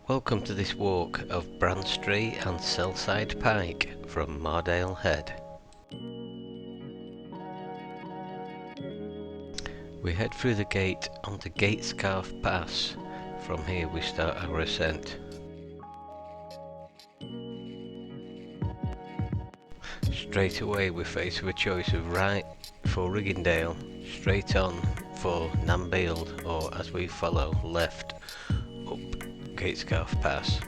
Welcome to this walk of Branstree and Selside Pike from Mardale Head. We head through the gate onto Gatescarth Pass. From here we start our ascent. Straight away we're faced with a choice of right for Riggindale, straight on for Nambield, or as we follow, left up Gatescarth Pass.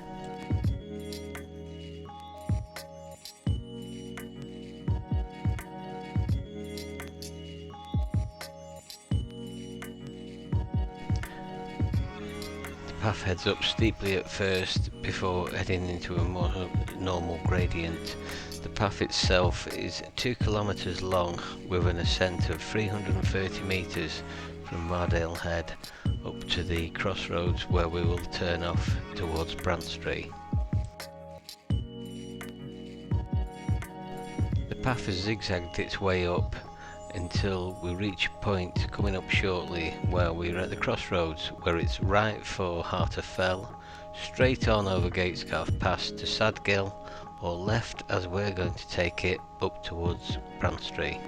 The path heads up steeply at first before heading into a more normal gradient. The path itself is 2 kilometers long with an ascent of 330 meters from Mardale Head up to the crossroads where we will turn off towards Branstree. The path has zigzagged its way up until we reach a point coming up shortly where we're at the crossroads, where it's right for Harter Fell, straight on over Gatescarth Pass to Sadgill, or left as we're going to take it up towards Branstree.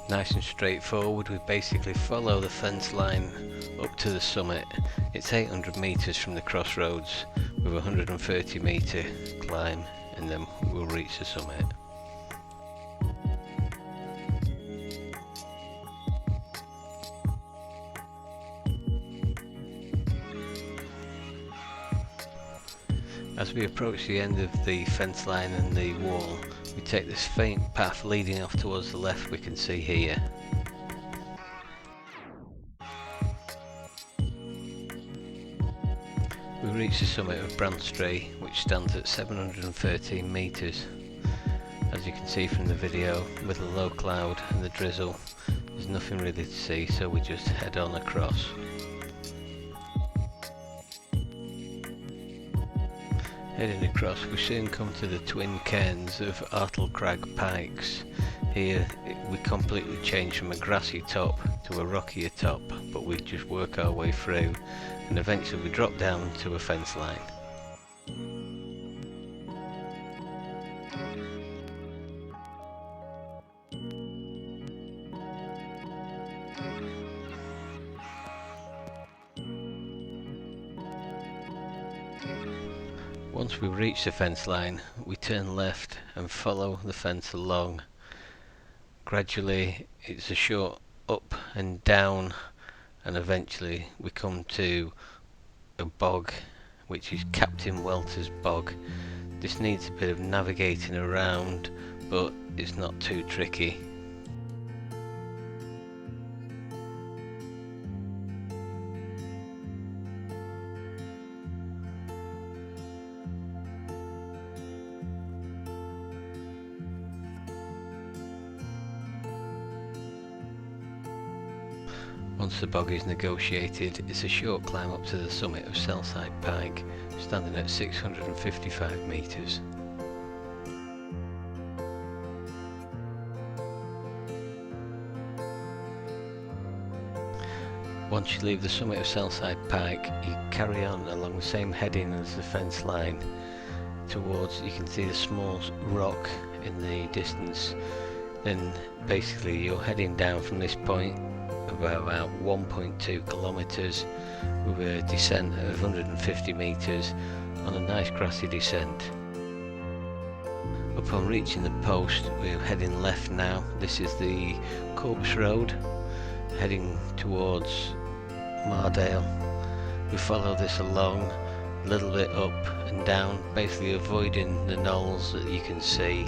Nice and straightforward, we basically follow the fence line up to the summit. It's 800 metres from the crossroads with a 130 metre climb, and then we'll reach the summit. As we approach the end of the fence line and the wall, we take this faint path leading off towards the left we can see here. We reach the summit of Branstree, which stands at 713 metres. As you can see from the video, with the low cloud and the drizzle, there's nothing really to see, so we just head on across. Heading across, we soon come to the twin cairns of Gatescarth Pikes. Here we completely change from a grassy top to a rockier top, but we just work our way through and eventually we drop down to a fence line. Once we reach the fence line, we turn left and follow the fence along. Gradually it's a short up and down, and eventually we come to a bog, which is Captain Welter's Bog. This needs a bit of navigating around, but it's not too tricky. Once the bog is negotiated, it's a short climb up to the summit of Selside Pike, standing at 655 metres. Once you leave the summit of Selside Pike, you carry on along the same heading as the fence line towards, you can see the small rock in the distance. Then basically you're heading down from this point about 1.2 kilometres with a descent of 150 metres on a nice grassy descent. Upon reaching the post, we're heading left now. This is the Corpse Road heading towards Mardale. We follow this along a little bit up and down, basically avoiding the knolls that you can see,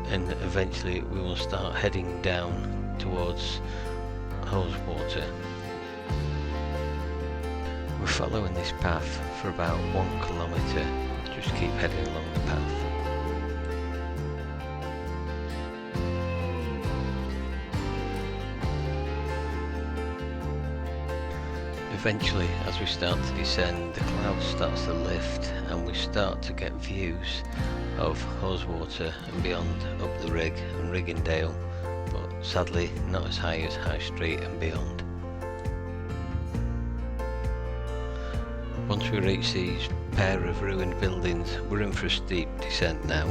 and eventually we will start heading down towards Haweswater. We're following this path for about 1 kilometre, just keep heading along the path. Eventually, as we start to descend, the cloud starts to lift and we start to get views of Haweswater and beyond up the Rig and Riggindale, but sadly not as high as High Street and beyond. Once we reach these pair of ruined buildings, we're in for a steep descent now.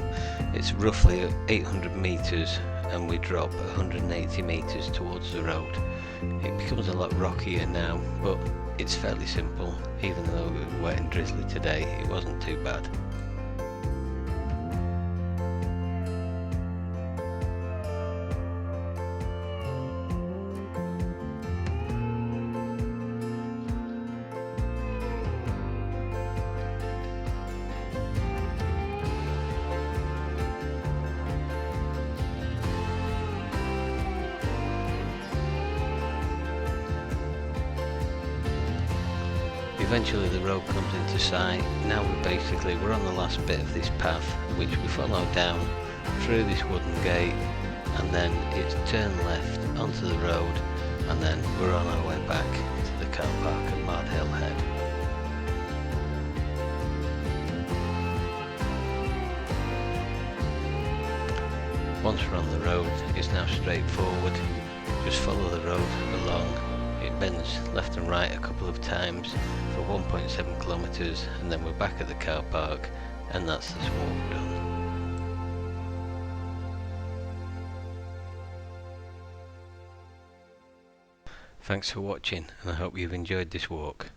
It's roughly 800 metres and we drop 180 metres towards the road. It becomes a lot rockier now, but it's fairly simple. Even though it was wet and drizzly today, it wasn't too bad. Eventually the road comes into sight. Now we're on the last bit of this path, which we follow down through this wooden gate, and then it's turn left onto the road, and then we're on our way back to the car park at Mardale Head. Once we're on the road, it's now straightforward. Just follow the road along. It bends left and right a couple of times for 1.7 kilometres, and then we're back at the car park, and that's this walk done. Thanks for watching, and I hope you've enjoyed this walk.